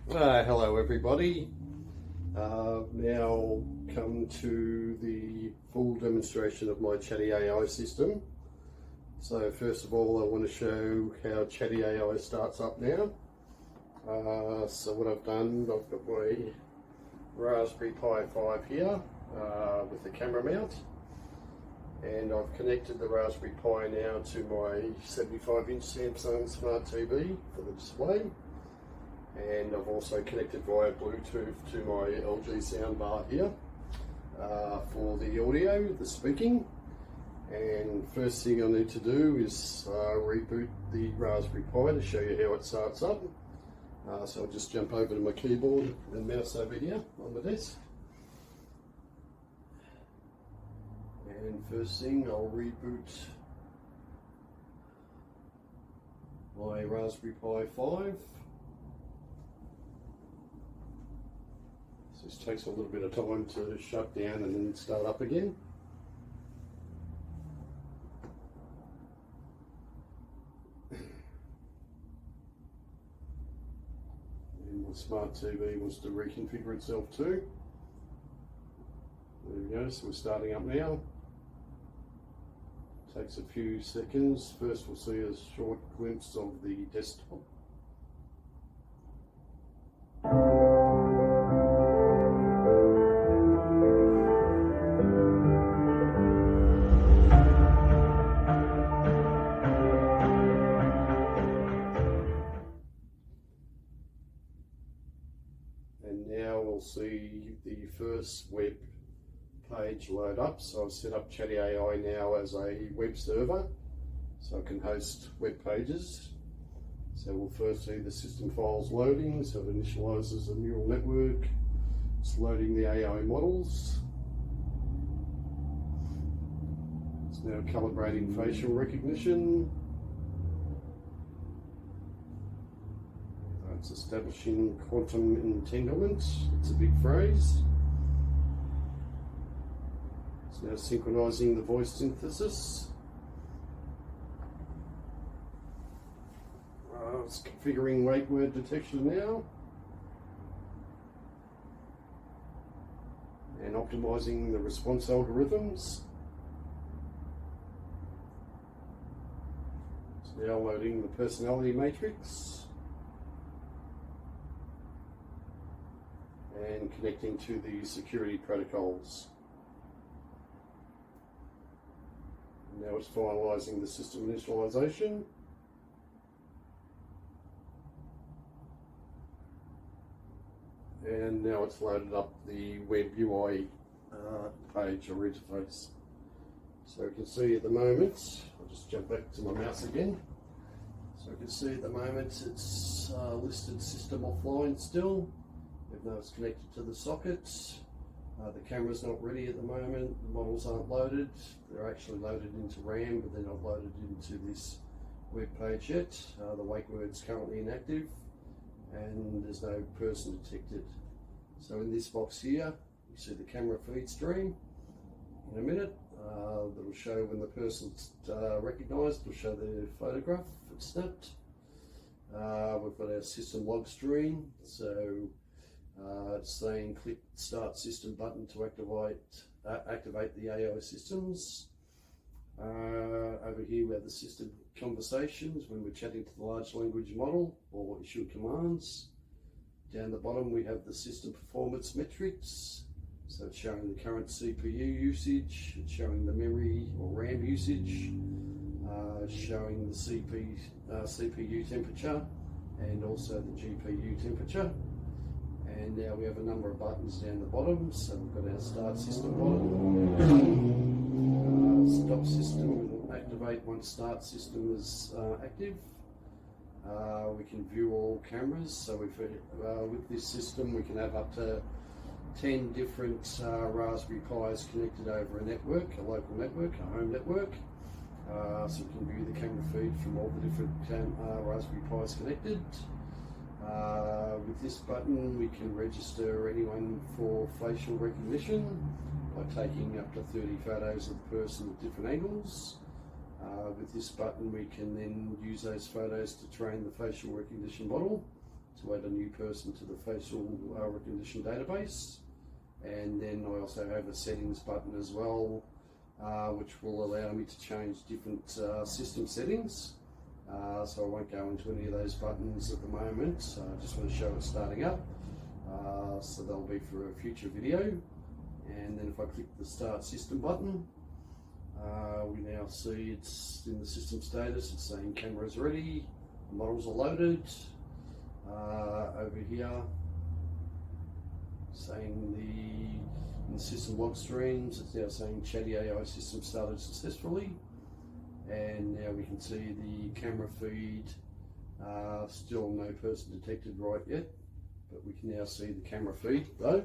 Hello everybody. Now come to the full demonstration of my Chatty AI system. So first of all I want to show how Chatty AI starts up now. So what I've done, I've got my Raspberry Pi 5 here with the camera mount, and I've connected the Raspberry Pi now to my 75-inch Samsung Smart TV for the display. And I've also connected via Bluetooth to my LG soundbar here for the audio, the speaking. And first thing I need to do is reboot the Raspberry Pi to show you how it starts up. So I'll just jump over to my keyboard and mouse over here on the desk. And first thing, I'll reboot my Raspberry Pi 5. This takes a little bit of time to shut down and then start up again. And my smart TV wants to reconfigure itself too. There we go, so we're starting up now. Takes a few seconds. First we'll see a short glimpse of the desktop. And now we'll see the first web page load up. So I've set up Chatty AI now as a web server, so I can host web pages. So we'll first see the system files loading. So it initializes a neural network. It's loading the AI models. It's now calibrating facial recognition. It's establishing quantum entanglement. It's a big phrase. It's now synchronizing the voice synthesis. It's configuring wake word detection now. And optimizing the response algorithms. It's now loading the personality matrix. And connecting to the security protocols. Now it's finalizing the system initialization. And now it's loaded up the web UI page or interface. So you can see at the moment, I'll just jump back to my mouse again. So you can see at the moment it's listed system offline still. Even though it's connected to the sockets. The camera's not ready at the moment, the models aren't loaded. They're actually loaded into RAM, but they're not loaded into this web page yet. The wake word's currently inactive, and there's no person detected. So in this box here, you see the camera feed stream. In a minute, that'll show when the person's recognised, it'll show the photograph it's snapped. We've got our system log screen, so it's saying click start system button to activate the AI systems. Over here we have the system conversations when we're chatting to the large language model or issue commands. Down the bottom we have the system performance metrics. So it's showing the current CPU usage, it's showing the memory or RAM usage, showing the CPU temperature and also the GPU temperature. And now we have a number of buttons down the bottom. So we've got our start system button, stop system, activate once start system is active. We can view all cameras. So with this system we can have up to 10 different Raspberry Pis connected over a network, a local network, a home network. So we can view the camera feed from all the different Raspberry Pis connected. With this button we can register anyone for facial recognition by taking up to 30 photos of the person at different angles. With this button we can then use those photos to train the facial recognition model to add a new person to the facial recognition database. And then I also have a settings button as well, which will allow me to change different system settings. So I won't go into any of those buttons at the moment. I just want to show it starting up. So they'll be for a future video. And then if I click the Start System button, we now see it's in the system status. It's saying cameras ready, models are loaded. Over here, saying in the system log streams, it's now saying Chatty AI system started successfully. And now we can see the camera feed, still no person detected right yet, but we can now see the camera feed though.